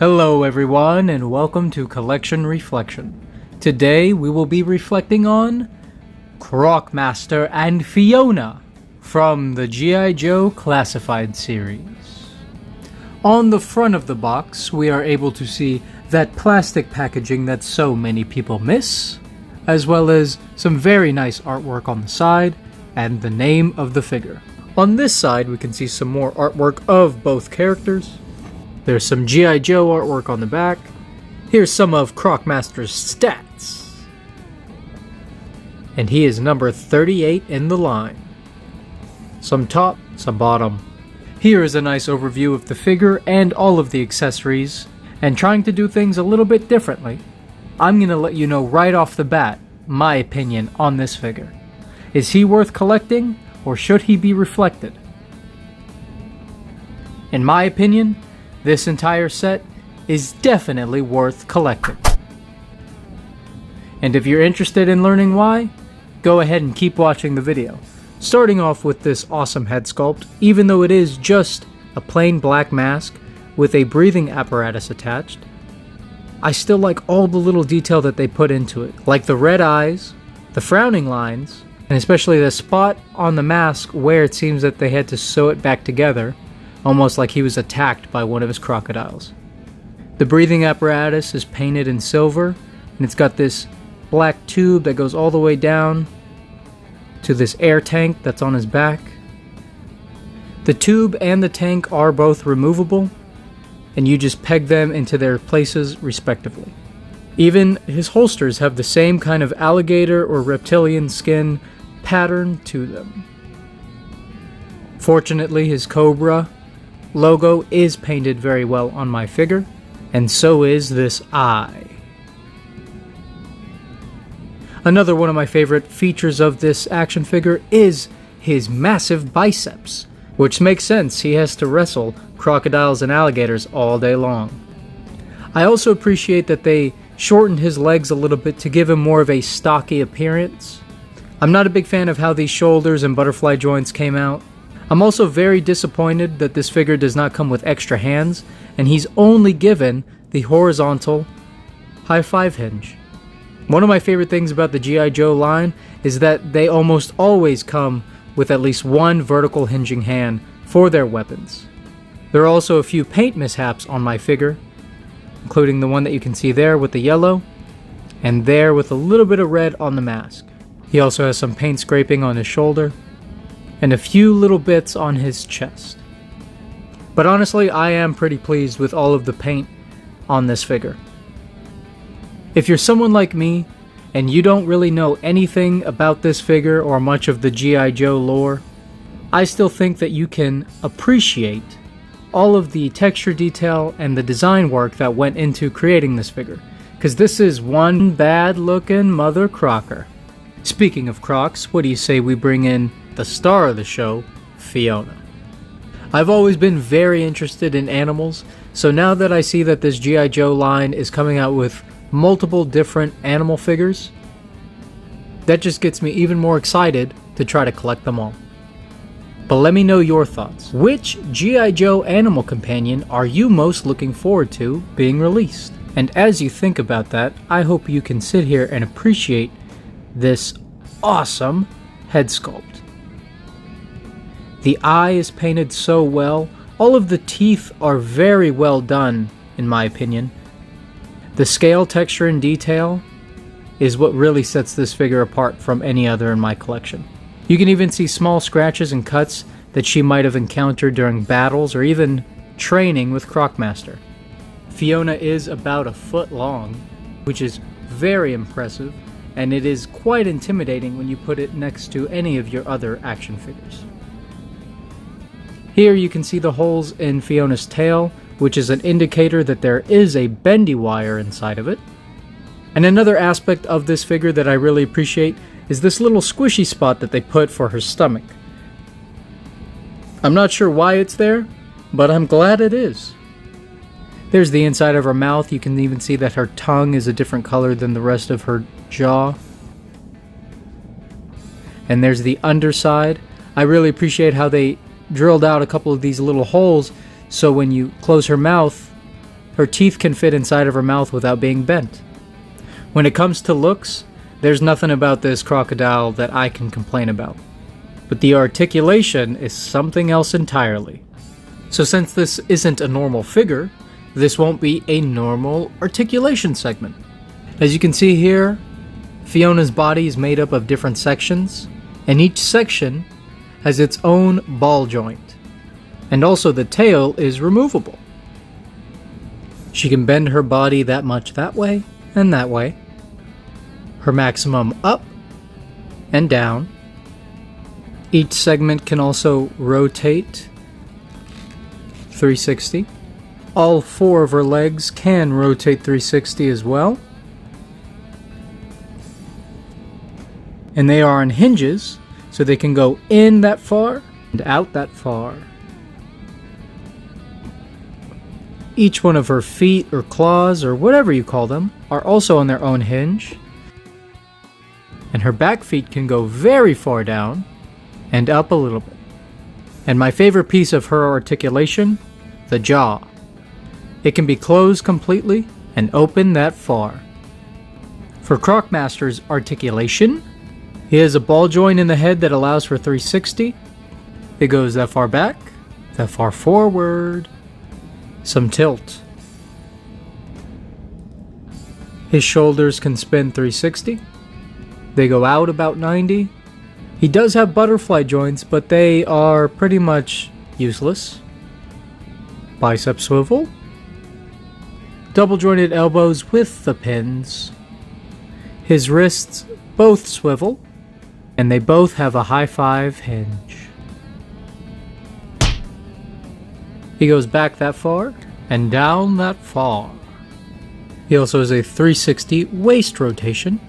Hello everyone and welcome to Collection Reflection. Today we will be reflecting on Croc Master and Fiona from the G.I. Joe Classified series. On the front of the box we are able to see that plastic packaging that so many people miss, as well as some very nice artwork on the side and the name of the figure. On this side we can see some more artwork of both characters. There's some G.I. Joe artwork on the back. Here's some of Croc Master's stats. And he is number 38 in the line. Some top, some bottom. Here is a nice overview of the figure and all of the accessories, and trying to do things a little bit differently. I'm going to let you know right off the bat my opinion on this figure. Is he worth collecting, or should he be reflected? In my opinion, this entire set is definitely worth collecting. And if you're interested in learning why, go ahead and keep watching the video. Starting off with this awesome head sculpt, even though it is just a plain black mask with a breathing apparatus attached, I still like all the little detail that they put into it, like the red eyes, the frowning lines, and especially the spot on the mask where it seems that they had to sew it back together, almost like he was attacked by one of his crocodiles. The breathing apparatus is painted in silver, and it's got this black tube that goes all the way down to this air tank that's on his back. The tube and the tank are both removable, and you just peg them into their places respectively. Even his holsters have the same kind of alligator or reptilian skin pattern to them. Fortunately, his cobra logo is painted very well on my figure, and so is this eye. Another one of my favorite features of this action figure is his massive biceps, which makes sense. He has to wrestle crocodiles and alligators all day long. I also appreciate that they shortened his legs a little bit to give him more of a stocky appearance. I'm not a big fan of how these shoulders and butterfly joints came out. I'm also very disappointed that this figure does not come with extra hands, and he's only given the horizontal high five hinge. One of my favorite things about the G.I. Joe line is that they almost always come with at least one vertical hinging hand for their weapons. There are also a few paint mishaps on my figure, including the one that you can see there with the yellow, and there with a little bit of red on the mask. He also has some paint scraping on his shoulder, and a few little bits on his chest. But honestly, I am pretty pleased with all of the paint on this figure. If you're someone like me, and you don't really know anything about this figure or much of the G.I. Joe lore, I still think that you can appreciate all of the texture detail and the design work that went into creating this figure, because this is one bad looking mother crocker. Speaking of crocs, what do you say we bring in the star of the show, Fiona? I've always been very interested in animals, so now that I see that this G.I. Joe line is coming out with multiple different animal figures, that just gets me even more excited to try to collect them all. But let me know your thoughts. Which G.I. Joe animal companion are you most looking forward to being released? And as you think about that, I hope you can sit here and appreciate this awesome head sculpt. The eye is painted so well. All of the teeth are very well done, in my opinion. The scale, texture, and detail is what really sets this figure apart from any other in my collection. You can even see small scratches and cuts that she might have encountered during battles or even training with Croc Master. Fiona is about a foot long, which is very impressive, and it is quite intimidating when you put it next to any of your other action figures. Here you can see the holes in Fiona's tail, which is an indicator that there is a bendy wire inside of it. And another aspect of this figure that I really appreciate is this little squishy spot that they put for her stomach. I'm not sure why it's there, but I'm glad it is. There's the inside of her mouth. You can even see that her tongue is a different color than the rest of her jaw. And there's the underside. I really appreciate how they drilled out a couple of these little holes so when you close her mouth, Her teeth can fit inside of her mouth without being bent. When it comes to looks, there's nothing about this crocodile that I can complain about. But the articulation is something else entirely. So since this isn't a normal figure, this won't be a normal articulation segment. As you can see here, Fiona's body is made up of different sections, and each section has its own ball joint. And also the tail is removable. She can bend her body that much that way and that way. Her maximum up and down. Each segment can also rotate 360. All 4 of her legs can rotate 360 as well. And they are on hinges, so they can go in that far and out that far. Each one of her feet or claws, or whatever you call them, are also on their own hinge. And her back feet can go very far down and up a little bit. And my favorite piece of her articulation, the jaw. It can be closed completely and open that far. For Croc Master's articulation, he has a ball joint in the head that allows for 360. It goes that far back, that far forward, some tilt. His shoulders can spin 360. They go out about 90. He does have butterfly joints, but they are pretty much useless. Bicep swivel. Double jointed elbows with the pins. His wrists both swivel, and they both have a high 5 hinge. He goes back that far and down that far. He also has a 360 waist rotation.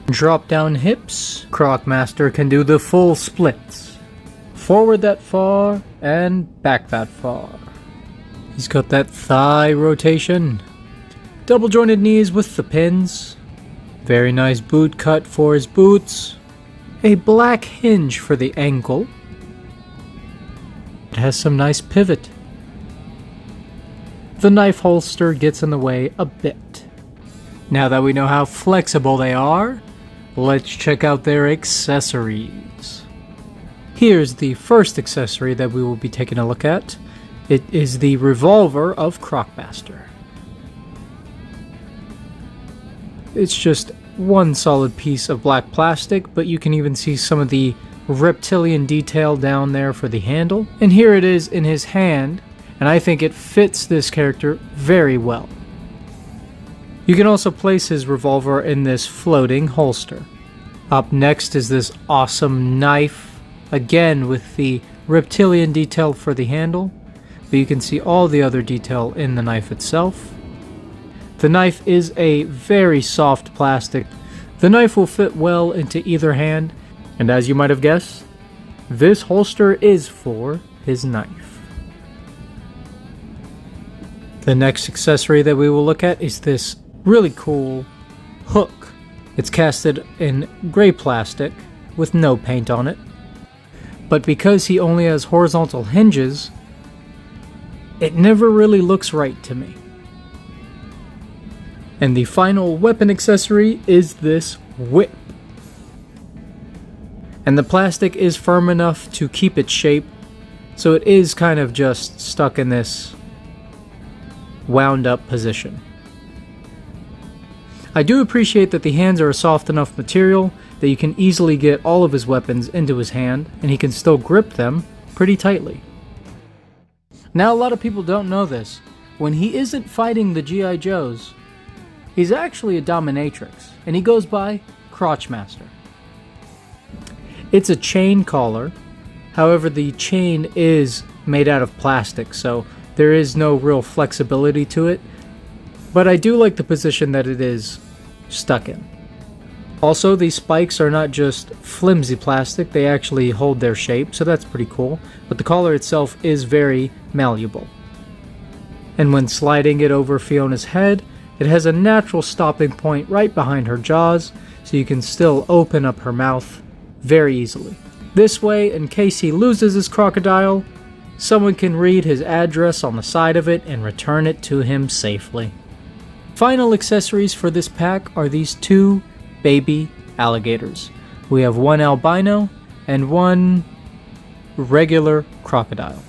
Drop down hips. Croc Master can do the full splits. Forward that far and back that far. He's got that thigh rotation. Double jointed knees with the pins. Very nice boot cut for his boots. A black hinge for the ankle. It has some nice pivot. The knife holster gets in the way a bit. Now that we know how flexible they are, let's check out their accessories. Here's the first accessory that we will be taking a look at. It is the revolver of Croc Master. It's just one solid piece of black plastic, but you can even see some of the reptilian detail down there for the handle. And here it is in his hand, and I think it fits this character very well. You can also place his revolver in this floating holster. Up next is this awesome knife, again with the reptilian detail for the handle, but you can see all the other detail in the knife itself. The knife is a very soft plastic. The knife will fit well into either hand, and as you might have guessed, this holster is for his knife. The next accessory that we will look at is this really cool hook. It's casted in gray plastic with no paint on it, but because he only has horizontal hinges, it never really looks right to me. And the final weapon accessory is this whip. And the plastic is firm enough to keep its shape, so it is kind of just stuck in this wound up position. I do appreciate that the hands are a soft enough material that you can easily get all of his weapons into his hand, and he can still grip them pretty tightly. Now, a lot of people don't know this. When he isn't fighting the G.I. Joes, he's actually a dominatrix, and he goes by Croc Master. It's a chain collar, however the chain is made out of plastic, so there is no real flexibility to it, but I do like the position that it is stuck in. Also, these spikes are not just flimsy plastic, they actually hold their shape, so that's pretty cool, but the collar itself is very malleable. And when sliding it over Fiona's head, it has a natural stopping point right behind her jaws, so you can still open up her mouth very easily. This way, in case he loses his crocodile, someone can read his address on the side of it and return it to him safely. Final accessories for this pack are these two baby alligators. We have one albino and one regular crocodile.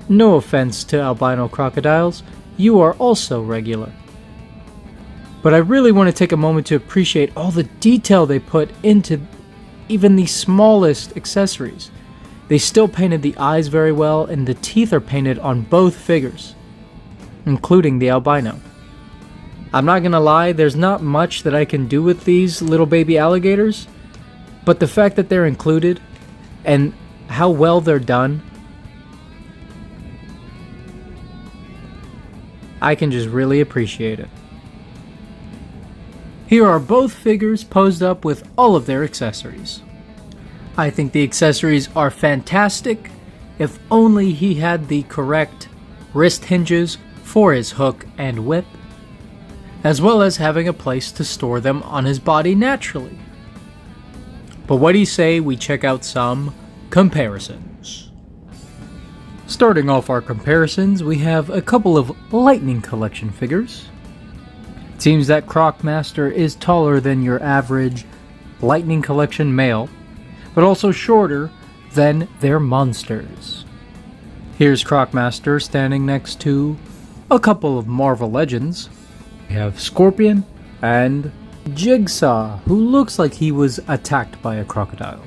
No offense to albino crocodiles, you are also regular. But I really want to take a moment to appreciate all the detail they put into even the smallest accessories. They still painted the eyes very well, and the teeth are painted on both figures, including the albino. I'm not gonna lie, there's not much that I can do with these little baby alligators, but the fact that they're included and how well they're done, I can just really appreciate it. Here are both figures posed up with all of their accessories. I think the accessories are fantastic, if only he had the correct wrist hinges for his hook and whip, as well as having a place to store them on his body naturally. But what do you say we check out some comparisons? Starting off our comparisons, we have a couple of Lightning Collection figures. It seems that Croc Master is taller than your average Lightning Collection male, but also shorter than their monsters. Here's Croc Master standing next to a couple of Marvel Legends. We have Scorpion and Jigsaw, who looks like he was attacked by a crocodile.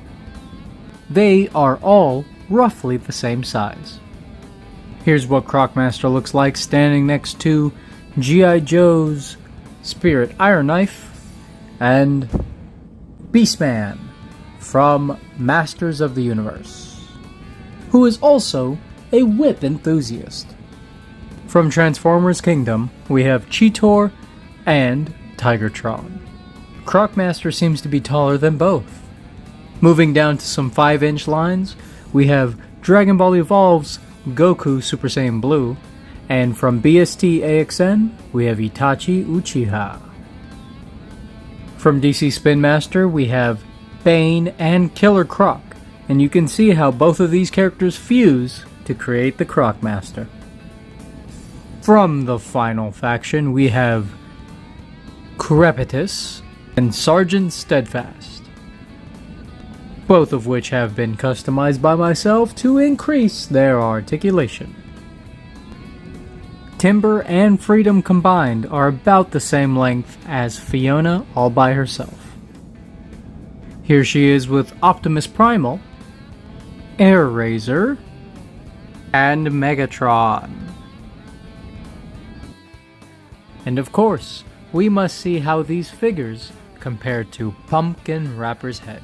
They are all roughly the same size. Here's what Croc Master looks like standing next to G.I. Joe's Spirit Iron Knife and Beastman from Masters of the Universe, who is also a whip enthusiast. From Transformers Kingdom, we have Cheetor and Tigertron. Croc Master seems to be taller than both. Moving down to some 5-inch lines, we have Dragon Ball Evolve's Goku Super Saiyan Blue, and from BST AXN, we have Itachi Uchiha. From DC Spin Master, we have Bane and Killer Croc, and you can see how both of these characters fuse to create the Croc Master. From the final faction, we have Crepitus and Sergeant Steadfast, both of which have been customized by myself to increase their articulation. Timber and Freedom combined are about the same length as Fiona all by herself. Here she is with Optimus Primal, Air Razor, and Megatron. And of course, we must see how these figures compare to Pumpkin Rapper's head.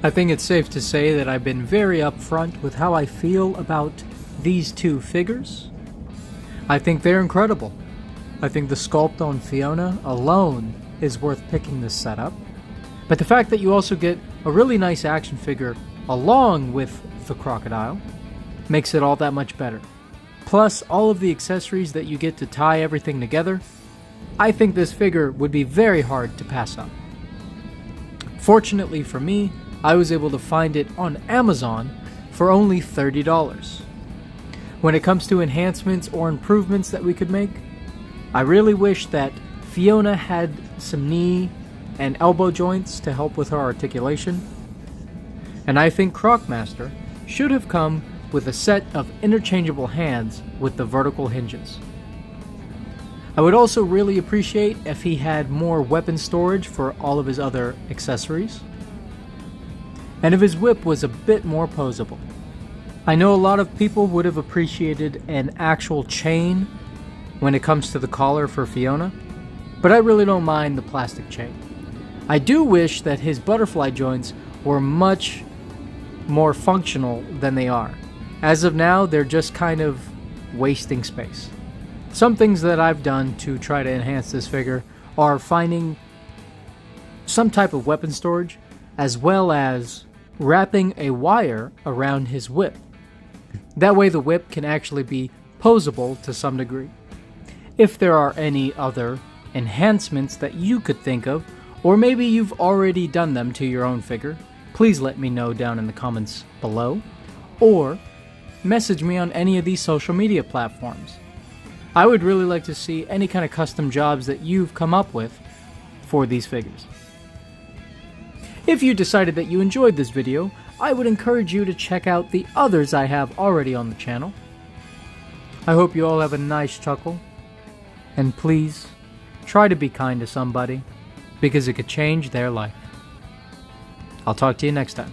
I think it's safe to say that I've been very upfront with how I feel about these two figures. I think they're incredible. I think the sculpt on Fiona alone is worth picking this setup. But the fact that you also get a really nice action figure along with the crocodile makes it all that much better. Plus all of the accessories that you get to tie everything together, I think this figure would be very hard to pass up. Fortunately for me, I was able to find it on Amazon for only $30. When it comes to enhancements or improvements that we could make, I really wish that Fiona had some knee and elbow joints to help with her articulation. And I think Croc Master should have come with a set of interchangeable hands with the vertical hinges. I would also really appreciate if he had more weapon storage for all of his other accessories, and if his whip was a bit more posable. I know a lot of people would have appreciated an actual chain when it comes to the collar for Fiona, but I really don't mind the plastic chain. I do wish that his butterfly joints were much more functional than they are. As of now, they're just kind of wasting space. Some things that I've done to try to enhance this figure are finding some type of weapon storage, as well as wrapping a wire around his whip. That way the whip can actually be posable to some degree. If there are any other enhancements that you could think of, or maybe you've already done them to your own figure, please let me know down in the comments below, or message me on any of these social media platforms. I would really like to see any kind of custom jobs that you've come up with for these figures. If you decided that you enjoyed this video, I would encourage you to check out the others I have already on the channel. I hope you all have a nice chuckle, and please, try to be kind to somebody, because it could change their life. I'll talk to you next time.